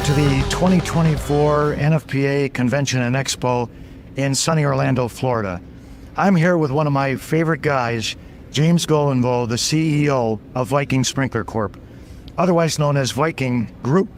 to the 2024 NFPA Convention and Expo in sunny Orlando, Florida. I'm here with one of my favorite guys, James Golinveaux, the CEO of Viking Sprinkler Corp, otherwise known as Viking Group.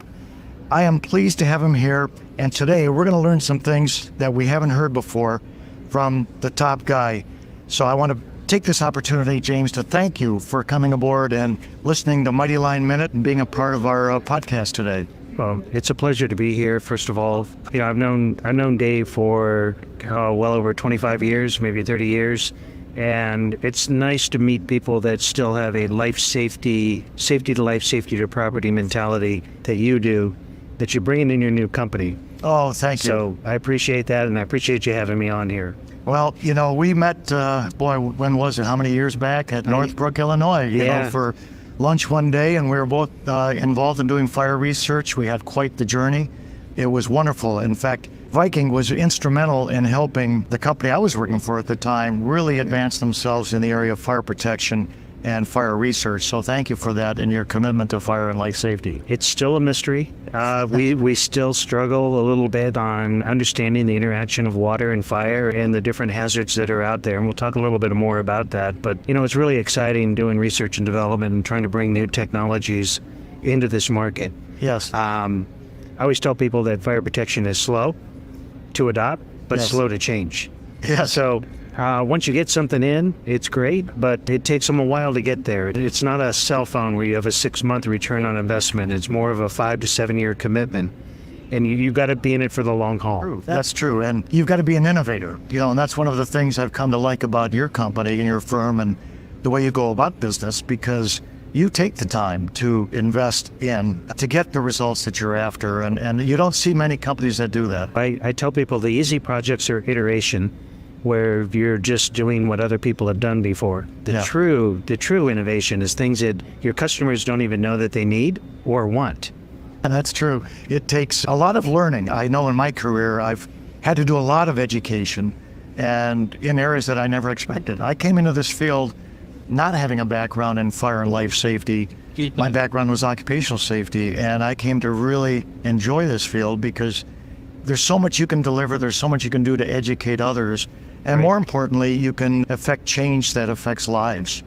I am pleased to have him here, and today we're going to learn some things that we haven't heard before from the top guy. So I want to take this opportunity, James, to thank you for coming aboard and listening to Mighty Line Minute and being a part of our podcast today. Well, it's a pleasure to be here. First of all, I've known Dave for well over 25 years, maybe 30 years, and it's nice to meet people that still have a safety to life, safety to property mentality that you do, that you're bringing in your new company. Oh, thank you. So I appreciate that, and I appreciate you having me on here. Well, we met, when was it? How many years back? At Northbrook, Illinois, for lunch one day, and we were both involved in doing fire research. We had quite the journey. It was wonderful. In fact, Viking was instrumental in helping the company I was working for at the time really advance themselves in the area of fire protection and fire research. So thank you for that and your commitment to fire and life safety. It's still a mystery. We still struggle a little bit on understanding the interaction of water and fire and the different hazards that are out there. And we'll talk a little bit more about that. But, it's really exciting doing research and development and trying to bring new technologies into this market. Yes. I always tell people that fire protection is slow to adopt, but slow to change. Yeah. So once you get something in, it's great, but it takes them a while to get there. It's not a cell phone where you have a 6-month return on investment. It's more of a 5 to 7 year commitment. And you've got to be in it for the long haul. True. That's true. And you've got to be an innovator, and that's one of the things I've come to like about your company and your firm and the way you go about business, because you take the time to invest in to get the results that you're after. And you don't see many companies that do that. I tell people the easy projects are iteration, where you're just doing what other people have done before. The true innovation is things that your customers don't even know that they need or want. And that's true. It takes a lot of learning. I know in my career, I've had to do a lot of education and in areas that I never expected. I came into this field not having a background in fire and life safety. My background was occupational safety, and I came to really enjoy this field because there's so much you can deliver, there's so much you can do to educate others, and more importantly, you can affect change that affects lives.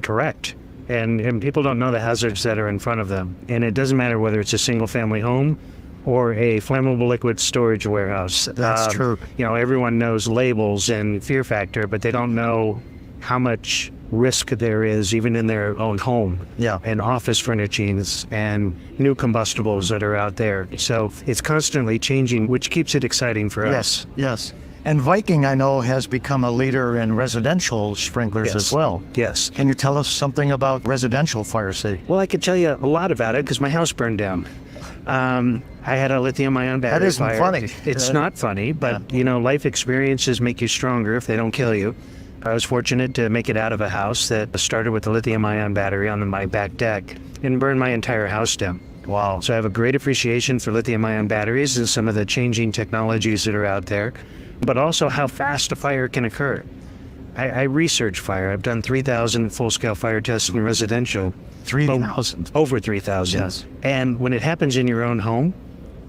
Correct. And people don't know the hazards that are in front of them. And it doesn't matter whether it's a single family home or a flammable liquid storage warehouse. That's true. Everyone knows labels and fear factor, but they don't know how much risk there is even in their own home. Yeah. And office furnishings and new combustibles that are out there. So it's constantly changing, which keeps it exciting for us. Yes. And Viking, I know, has become a leader in residential sprinklers as well. Yes. Can you tell us something about residential fire safety? Well, I could tell you a lot about it because my house burned down. I had a lithium-ion battery That isn't fire. funny. It's not funny, but life experiences make you stronger if they don't kill you. I was fortunate to make it out of a house that started with a lithium-ion battery on my back deck and burned my entire house down. Wow. So I have a great appreciation for lithium-ion batteries and some of the changing technologies that are out there, but also how fast a fire can occur. I research fire. I've done 3,000 full-scale fire tests in residential. 3,000? Over 3,000. Yes. And when it happens in your own home,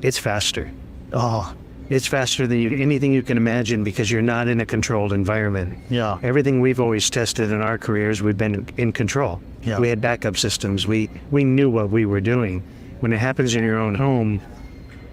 it's faster. Oh. It's faster than anything you can imagine because you're not in a controlled environment. Yeah. Everything we've always tested in our careers, we've been in control. Yeah. We had backup systems. We knew what we were doing. When it happens in your own home,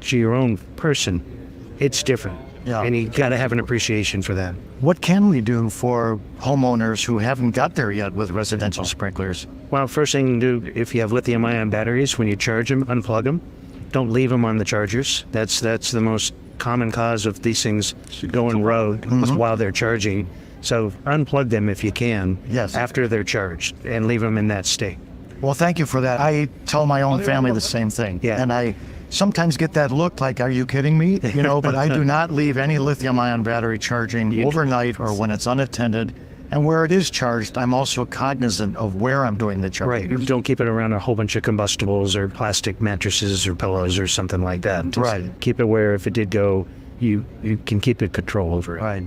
to your own person, it's different. Yeah. And you got to have an appreciation for that. What can we do for homeowners who haven't got there yet with residential sprinklers? Well, first thing to do, if you have lithium-ion batteries, when you charge them, unplug them. Don't leave them on the chargers. That's the most common cause of these things going rogue while they're charging. So unplug them if you can after they're charged and leave them in that state. Well, thank you for that. I tell my own family the same thing. Yeah. And I sometimes get that look like, are you kidding me? But I do not leave any lithium-ion battery charging overnight or when it's unattended. And where it is charged, I'm also cognizant of where I'm doing the charging. Right. You don't keep it around a whole bunch of combustibles or plastic mattresses or pillows or something like that. Just keep it where if it did go, you can keep it control over it. Right.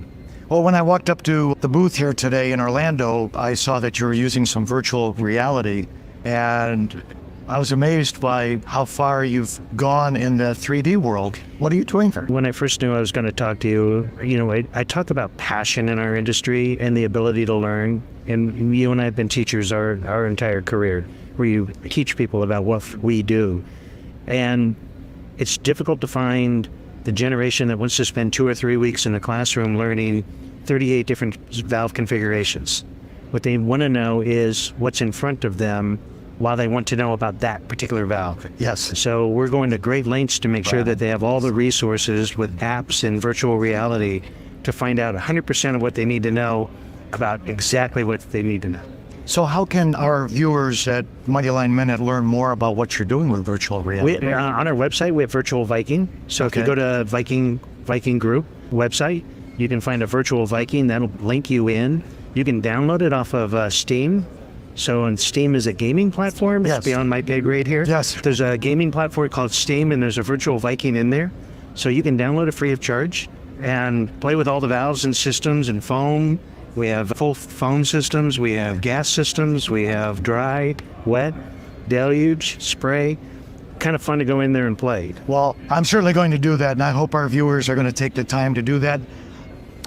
Well, when I walked up to the booth here today in Orlando, I saw that you were using some virtual reality. And I was amazed by how far you've gone in the 3D world. What are you doing here? When I first knew I was going to talk to you, I talk about passion in our industry and the ability to learn. And you and I have been teachers our entire career, where you teach people about what we do. And it's difficult to find the generation that wants to spend 2 or 3 weeks in a classroom learning 38 different valve configurations. What they want to know is what's in front of them while they want to know about that particular valve. Yes. So we're going to great lengths to make sure that they have all the resources with apps and virtual reality to find out 100% of what they need to know about exactly what they need to know. So how can our viewers at Mighty Line Minute learn more about what you're doing with virtual reality? On our website, we have Virtual Viking. So if you go to Viking Group website, you can find a Virtual Viking. That'll link you in. You can download it off of Steam. So and Steam is a gaming platform. Yes. It's beyond my pay grade here. Yes. There's a gaming platform called Steam, and there's a Virtual Viking in there. So you can download it free of charge and play with all the valves and systems and foam. We have full foam systems. We have gas systems. We have dry, wet, deluge, spray. Kind of fun to go in there and play. Well, I'm certainly going to do that, and I hope our viewers are going to take the time to do that.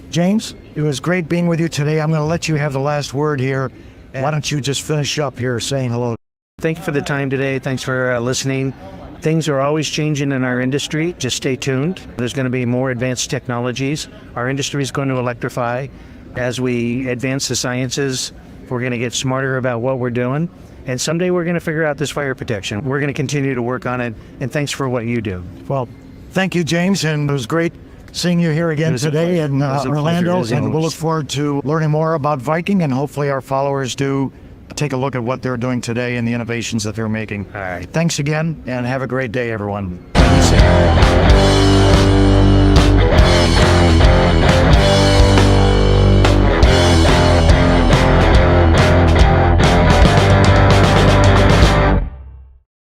James, it was great being with you today. I'm going to let you have the last word here. Why don't you just finish up here saying hello? Thank you for the time today. Thanks for listening. Things are always changing in our industry. Just stay tuned. There's going to be more advanced technologies. Our industry is going to electrify. As we advance the sciences, we're going to get smarter about what we're doing. And someday we're going to figure out this fire protection. We're going to continue to work on it. And thanks for what you do. Well, thank you, James. And it was great seeing you here again today in Orlando. And we'll look forward to learning more about Viking. And hopefully our followers do take a look at what they're doing today and the innovations that they're making. All right. Thanks again, and have a great day, everyone. Thank you, sir.